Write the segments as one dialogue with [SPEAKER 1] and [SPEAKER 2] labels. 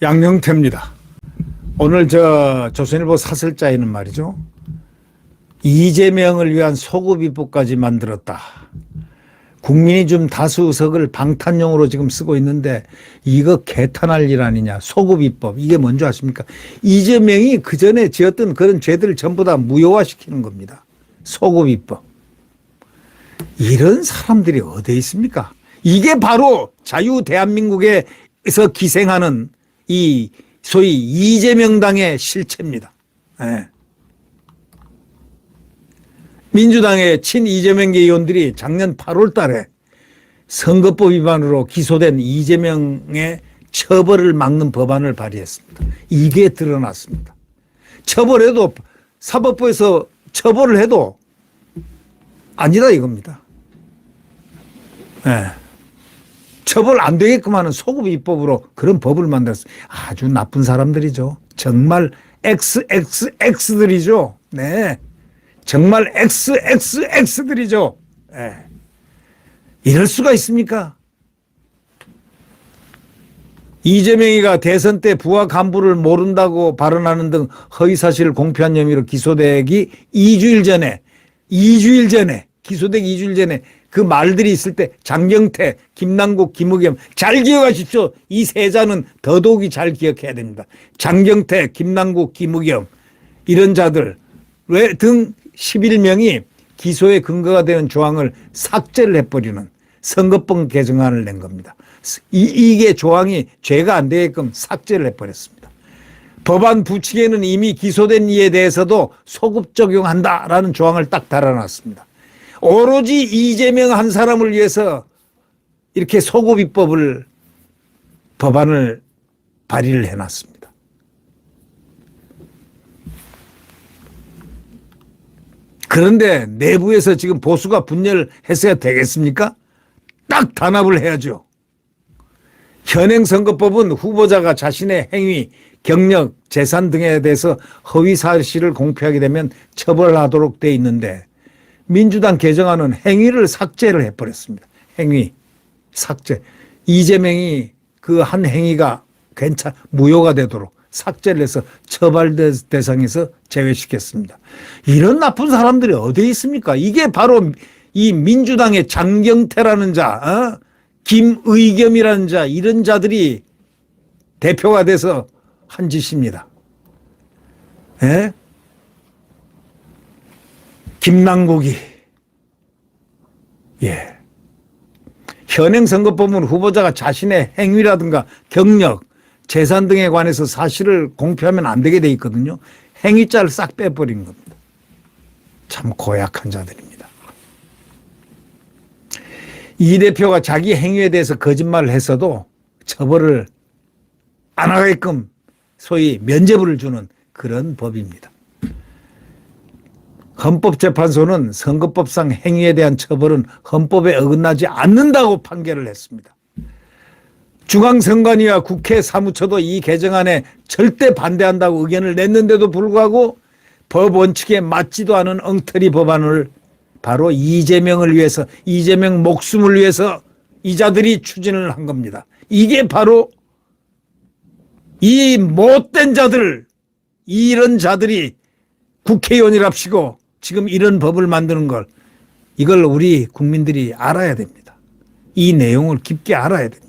[SPEAKER 1] 양영태입니다. 오늘 조선일보 사설자에는 말이죠, 이재명을 위한 소급입법까지 만들었다. 국민이 좀 다수 의석을 방탄용으로 지금 쓰고 있는데 이거 개탄할 일 아니냐. 소급입법, 이게 뭔지 아십니까? 이재명이 그전에 지었던 그런 죄들을 전부 다 무효화시키는 겁니다. 소급입법. 이런 사람들이 어디에 있습니까? 이게 바로 자유 대한민국에서 기생하는 이 소위 이재명당의 실체입니다. 네. 민주당의 친이재명계 의원들이 작년 8월 달에 선거법 위반으로 기소된 이재명의 처벌을 막는 법안을 발의했습니다. 이게 드러났습니다. 처벌해도, 사법부에서 처벌을 해도 아니다 이겁니다. 네. 처벌 안 되게끔 하는 소급입법으로 그런 법을 만들었어요. 아주 나쁜 사람들이죠. 정말 XXX들이죠. 네. 정말 XXX들이죠. 네. 이럴 수가 있습니까? 이재명이가 대선 때 부하 간부를 모른다고 발언하는 등 허위사실을 공표한 혐의로 기소되기 2주일 전에 기소되기 2주일 전에 그 말들이 있을 때 장경태, 김남국, 김의겸 잘 기억하십시오. 이 세 자는 더더욱이 잘 기억해야 됩니다. 장경태, 김남국, 김의겸 이런 자들 등 11명이 기소의 근거가 되는 조항을 삭제를 해버리는 선거법 개정안을 낸 겁니다. 이게 조항이 죄가 안 되게끔 삭제를 해버렸습니다. 법안 부칙에는 이미 기소된 이에 대해서도 소급 적용한다라는 조항을 딱 달아놨습니다. 오로지 이재명 한 사람을 위해서 이렇게 소급입법을 법안을 발의를 해놨습니다. 그런데 내부에서 지금 보수가 분열했어야 되겠습니까? 딱 단합을 해야죠. 현행선거법은 후보자가 자신의 행위, 경력, 재산 등에 대해서 허위 사실을 공표하게 되면 처벌하도록 돼 있는데 민주당 개정안은 행위를 삭제를 해버렸습니다. 행위, 삭제. 이재명이 그 한 행위가 무효가 되도록 삭제를 해서 처벌 대상에서 제외시켰습니다. 이런 나쁜 사람들이 어디에 있습니까? 이게 바로 이 민주당의 장경태라는 자, 김의겸이라는 자, 이런 자들이 대표가 돼서 한 짓입니다. 예? 김남국이, 예. 현행선거법은 후보자가 자신의 행위라든가 경력, 재산 등에 관해서 사실을 공표하면 안 되게 돼 있거든요. 행위자를 싹 빼버린 겁니다. 참 고약한 자들입니다. 이 대표가 자기 행위에 대해서 거짓말을 했어도 처벌을 안 하게끔 소위 면죄부를 주는 그런 법입니다. 헌법재판소는 선거법상 행위에 대한 처벌은 헌법에 어긋나지 않는다고 판결을 했습니다. 중앙선관위와 국회 사무처도 이 개정안에 절대 반대한다고 의견을 냈는데도 불구하고 법 원칙에 맞지도 않은 엉터리 법안을 바로 이재명을 위해서, 이재명 목숨을 위해서 이 자들이 추진을 한 겁니다. 이게 바로 이 못된 자들, 이런 자들이 국회의원이랍시고 지금 이런 법을 만드는 걸, 이걸 우리 국민들이 알아야 됩니다. 이 내용을 깊게 알아야 됩니다.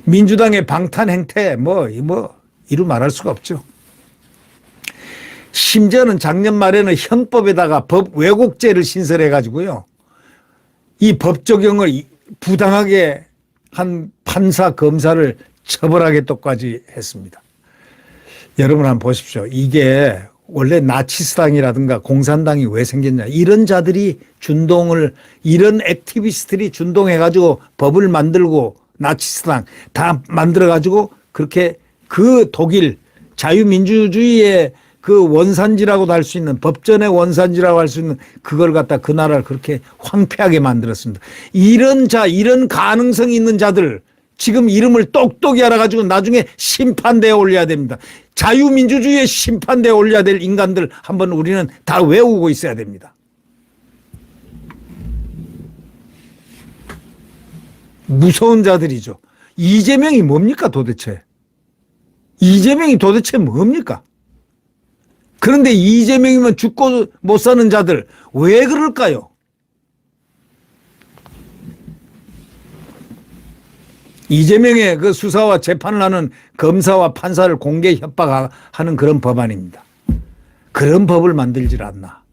[SPEAKER 1] 민주당의 방탄 행태 이루 말할 수가 없죠. 심지어는 작년 말에는 형법에다가 법 왜곡죄를 신설해 가지고요, 이 법 적용을 부당하게 한 판사 검사를 처벌하겠다고까지 했습니다. 여러분 한번 보십시오. 이게 원래 나치스당이라든가 공산당이 왜 생겼냐, 이런 자들이 이런 액티비스트들이 준동해 가지고 법을 만들고 나치스당 다 만들어 가지고 그렇게 그 독일 자유민주주의의 그 원산지라고도 할 수 있는, 법전의 원산지라고 할 수 있는 그걸 갖다 그 나라를 그렇게 황폐하게 만들었습니다. 이런 가능성이 있는 자들 지금 이름을 똑똑히 알아가지고 나중에 심판대에 올려야 됩니다. 자유민주주의의 심판대에 올려야 될 인간들 한번 우리는 다 외우고 있어야 됩니다. 무서운 자들이죠. 이재명이 뭡니까 도대체? 이재명이 도대체 뭡니까? 그런데 이재명이면 죽고 못 사는 자들 왜 그럴까요? 이재명의 그 수사와 재판을 하는 검사와 판사를 공개 협박하는 그런 법안입니다. 그런 법을 만들질 않나.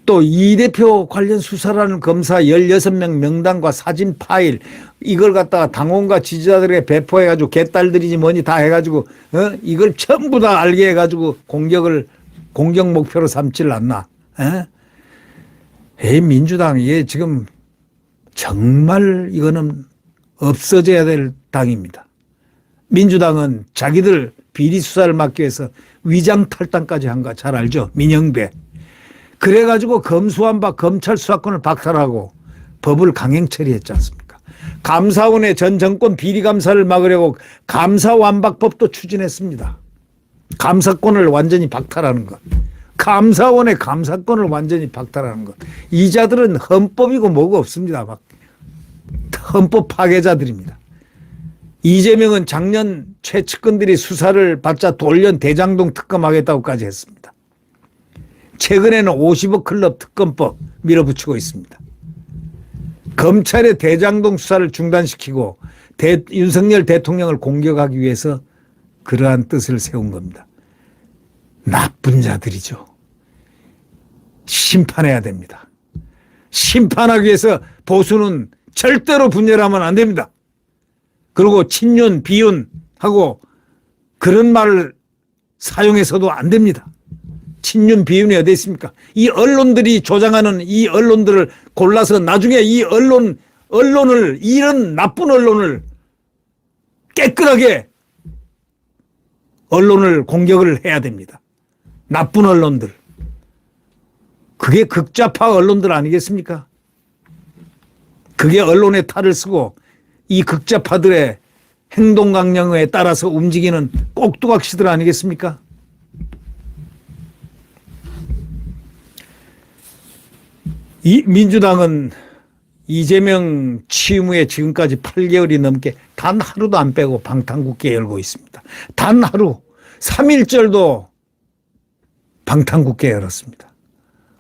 [SPEAKER 1] 또 이 대표 관련 수사라는 검사 16명 명단과 사진 파일 이걸 갖다가 당원과 지지자들에게 배포해가지고 개딸들이지 뭐니 다 해가지고 이걸 전부 다 알게 해가지고 공격 목표로 삼질 않나. 민주당 이게 지금 정말 이거는 없어져야 될 당입니다. 민주당은 자기들 비리 수사를 막기 위해서 위장 탈당까지 한 거 잘 알죠? 민영배. 그래가지고 검수완박 검찰 수사권을 박탈하고 법을 강행 처리했지 않습니까? 감사원의 전 정권 비리 감사를 막으려고 감사완박법도 추진했습니다. 감사권을 완전히 박탈하는 것. 감사원의 감사권을 완전히 박탈하는 것. 이 자들은 헌법이고 뭐고 없습니다. 막 헌법 파괴자들입니다. 이재명은 작년 최측근들이 수사를 받자 돌연 대장동 특검하겠다고까지 했습니다. 최근에는 50억 클럽 특검법 밀어붙이고 있습니다. 검찰의 대장동 수사를 중단시키고 윤석열 대통령을 공격하기 위해서 그러한 뜻을 세운 겁니다. 나쁜 자들이죠. 심판해야 됩니다. 심판하기 위해서 보수는 절대로 분열하면 안 됩니다. 그리고 친윤, 비윤하고 그런 말을 사용해서도 안 됩니다. 친윤, 비윤이 어디 있습니까? 이 언론들이 조장하는 이 언론들을 골라서 나중에 이 언론을, 이런 나쁜 언론을 깨끗하게 언론을 공격을 해야 됩니다. 나쁜 언론들. 그게 극좌파 언론들 아니겠습니까? 그게 언론의 탈을 쓰고 이 극좌파들의 행동 강령에 따라서 움직이는 꼭두각시들 아니겠습니까? 이 민주당은 이재명 취임 후에 지금까지 8개월이 넘게 단 하루도 안 빼고 방탄국회 열고 있습니다. 단 하루, 3.1절도 방탄국회 열었습니다.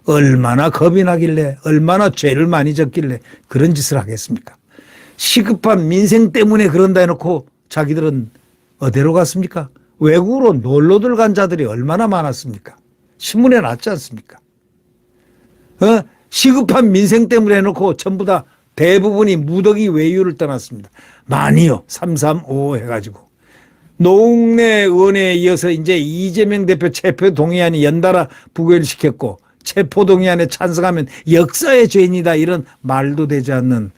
[SPEAKER 1] 얼마나 겁이 나길래, 얼마나 죄를 많이 졌길래 그런 짓을 하겠습니까? 시급한 민생 때문에 그런다 해놓고 자기들은 어디로 갔습니까? 외국으로 놀러들 간 자들이 얼마나 많았습니까? 신문에 났지 않습니까? 시급한 민생 때문에 해놓고 전부 다 대부분이 무더기 외유를 떠났습니다. 많이요. 335 해가지고. 노웅래 의원에 이어서 이제 이재명 대표 체포 동의안이 연달아 부결시켰고 체포 동의안에 찬성하면 역사의 죄인이다 이런 말도 되지 않는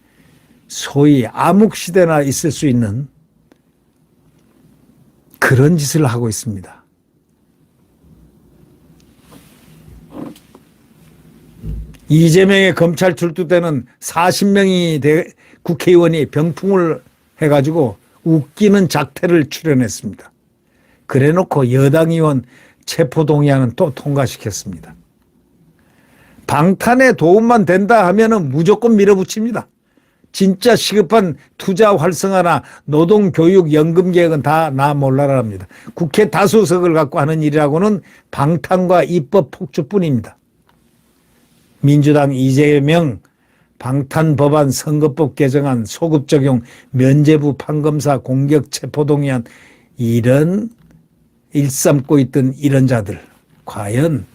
[SPEAKER 1] 소위 암흑시대나 있을 수 있는 그런 짓을 하고 있습니다. 이재명의 검찰 출두 때는 40명이 국회의원이 병풍을 해가지고 웃기는 작태를 출연했습니다. 그래놓고 여당 의원 체포동의안은 또 통과시켰습니다. 방탄에 도움만 된다 하면은 무조건 밀어붙입니다. 진짜 시급한 투자 활성화나 노동교육 연금 계획은 다 나 몰라라 합니다. 국회 다수석을 갖고 하는 일이라고는 방탄과 입법 폭주뿐입니다. 민주당 이재명 방탄 법안 선거법 개정안 소급 적용 면죄부 판검사 공격 체포동의안 이런 일삼고 있던 이런 자들 과연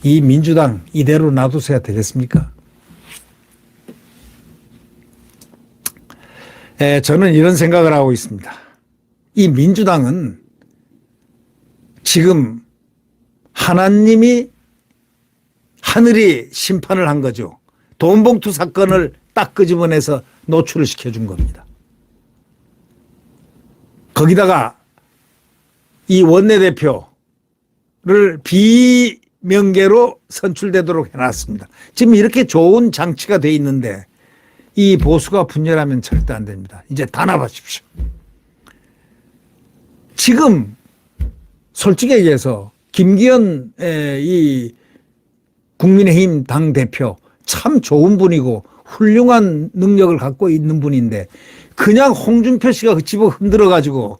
[SPEAKER 1] 이 민주당 이대로 놔두셔야 되겠습니까? 저는 이런 생각을 하고 있습니다. 이 민주당은 지금 하나님이 하늘이 심판을 한 거죠. 돈봉투 사건을 딱 끄집어내서 노출을 시켜준 겁니다. 거기다가 이 원내대표를 비명계로 선출되도록 해놨습니다. 지금 이렇게 좋은 장치가 돼 있는데 이 보수가 분열하면 절대 안 됩니다. 이제 단합하십시오. 지금 솔직히 얘기해서 김기현 이 국민의힘 당대표 참 좋은 분이고 훌륭한 능력을 갖고 있는 분인데 그냥 홍준표 씨가 그 집어 흔들어 가지고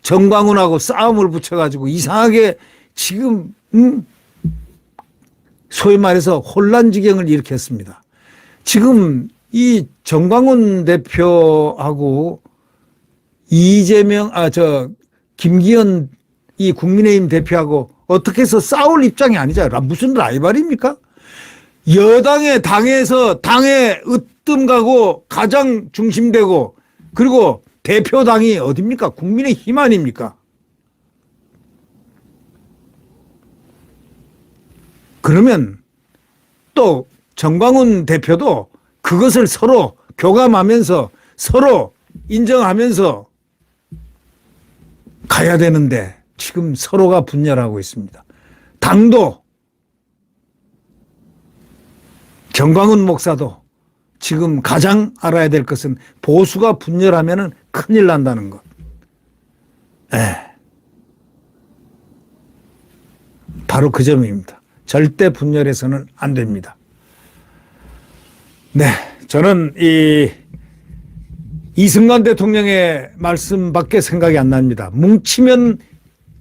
[SPEAKER 1] 정광훈하고 싸움을 붙여 가지고 이상하게 지금 소위 말해서 혼란지경을 일으켰습니다. 지금 이 정광훈 대표하고 김기현 이 국민의힘 대표하고 어떻게 해서 싸울 입장이 아니잖아요. 무슨 라이벌입니까? 여당의 당에서 당에 으뜸가고 가장 중심되고 그리고 대표당이 어딥니까? 국민의힘 아닙니까? 그러면 또 정광훈 대표도 그것을 서로 교감하면서 서로 인정하면서 가야 되는데 지금 서로가 분열하고 있습니다. 당도 정광훈 목사도 지금 가장 알아야 될 것은 보수가 분열하면 큰일 난다는 것. 바로 그 점입니다. 절대 분열해서는 안 됩니다. 네, 저는 이승만 대통령의 말씀밖에 생각이 안 납니다. 뭉치면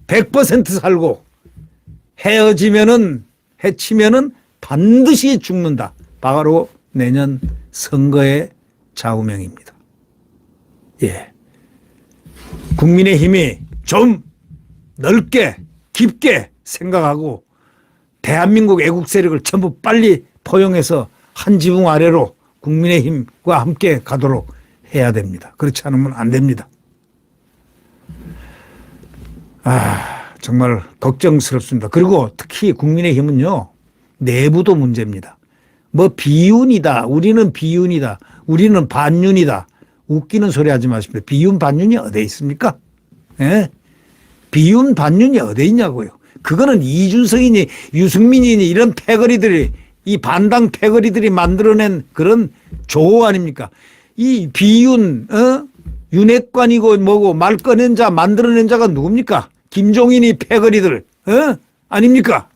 [SPEAKER 1] 100% 살고 헤어지면은 해치면은 반드시 죽는다. 바로 내년 선거의 좌우명입니다. 예. 국민의힘이 좀 넓게 깊게 생각하고 대한민국 애국 세력을 전부 빨리 포용해서 한 지붕 아래로 국민의힘과 함께 가도록 해야 됩니다. 그렇지 않으면 안 됩니다. 정말 걱정스럽습니다. 그리고 특히 국민의힘은요, 내부도 문제입니다. 뭐 비윤이다. 우리는 비윤이다. 우리는 반윤이다. 웃기는 소리 하지 마십시오. 비윤 반윤이 어디 있습니까? 예? 비윤 반윤이 어디 있냐고요. 그거는 이준석이니 유승민이니 이런 패거리들이 이 반당 패거리들이 만들어낸 그런 조어 아닙니까? 이 비윤 윤핵관이고 뭐고 말 꺼낸 자 만들어낸 자가 누굽니까? 김종인이 패거리들 아닙니까?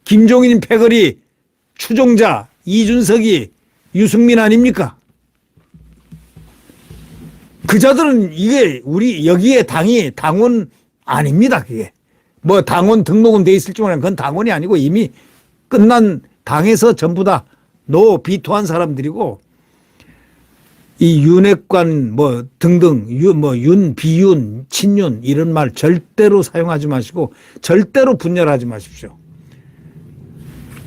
[SPEAKER 1] 김종인 패거리 추종자 이준석이 유승민 아닙니까? 그 자들은 이게 우리 여기에 당원 아닙니다. 그게 뭐 당원 등록은 돼 있을지 모르겠는데 그건 당원이 아니고 이미 끝난 당에서 전부 다 비토한 사람들이고 이 윤핵관 뭐 등등 윤 비윤 친윤 이런 말 절대로 사용하지 마시고 절대로 분열하지 마십시오.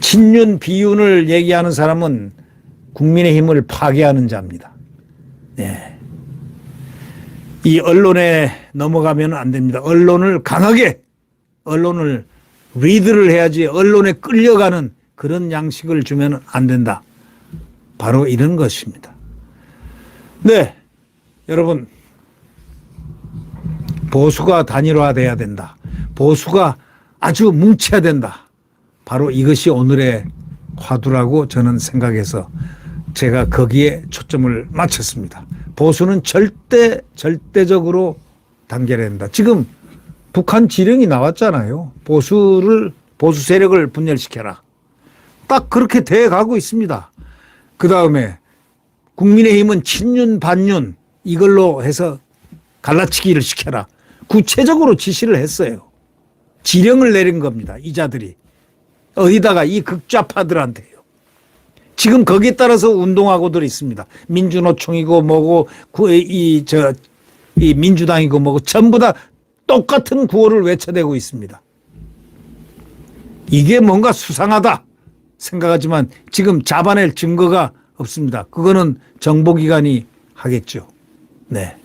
[SPEAKER 1] 친윤 비윤을 얘기하는 사람은 국민의힘을 파괴하는 자입니다. 네. 이 언론에 넘어가면 안 됩니다. 언론을 강하게 언론을 리드를 해야지 언론에 끌려가는 그런 양식을 주면 안 된다. 바로 이런 것입니다. 네, 여러분 보수가 단일화돼야 된다. 보수가 아주 뭉쳐야 된다. 바로 이것이 오늘의 화두라고 저는 생각해서 제가 거기에 초점을 맞췄습니다. 보수는 절대적으로 단결해야 된다. 지금 북한 지령이 나왔잖아요. 보수 세력을 분열시켜라. 딱 그렇게 돼 가고 있습니다. 그 다음에 국민의힘은 친윤 반윤 이걸로 해서 갈라치기를 시켜라. 구체적으로 지시를 했어요. 지령을 내린 겁니다. 이 자들이. 어디다가 이 극좌파들한테요. 지금 거기에 따라서 운동하고들 있습니다. 민주노총이고 뭐고 이 민주당이고 뭐고 전부 다 똑같은 구호를 외쳐대고 있습니다. 이게 뭔가 수상하다 생각하지만 지금 잡아낼 증거가 없습니다. 그거는 정보기관이 하겠죠. 네.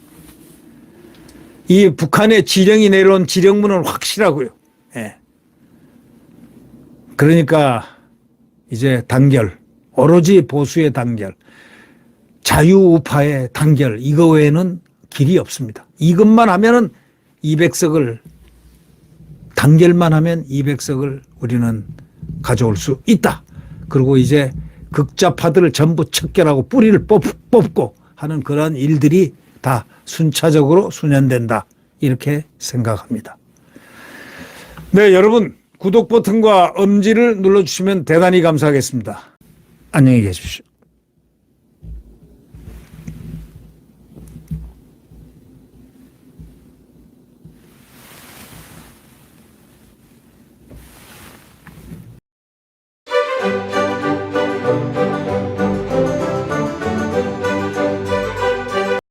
[SPEAKER 1] 이 북한의 지령이 내려온 지령문은 확실하고요. 네. 그러니까 이제 단결, 오로지 보수의 단결, 자유우파의 단결, 이거 외에는 길이 없습니다. 이것만 하면은 200석을 단결만 하면 200석을 우리는 가져올 수 있다. 그리고 이제 극좌파들을 전부 척결하고 뿌리를 뽑고 하는 그런 일들이 다 순차적으로 수년된다. 이렇게 생각합니다. 네, 여러분 구독 버튼과 엄지를 눌러주시면 대단히 감사하겠습니다. 안녕히 계십시오.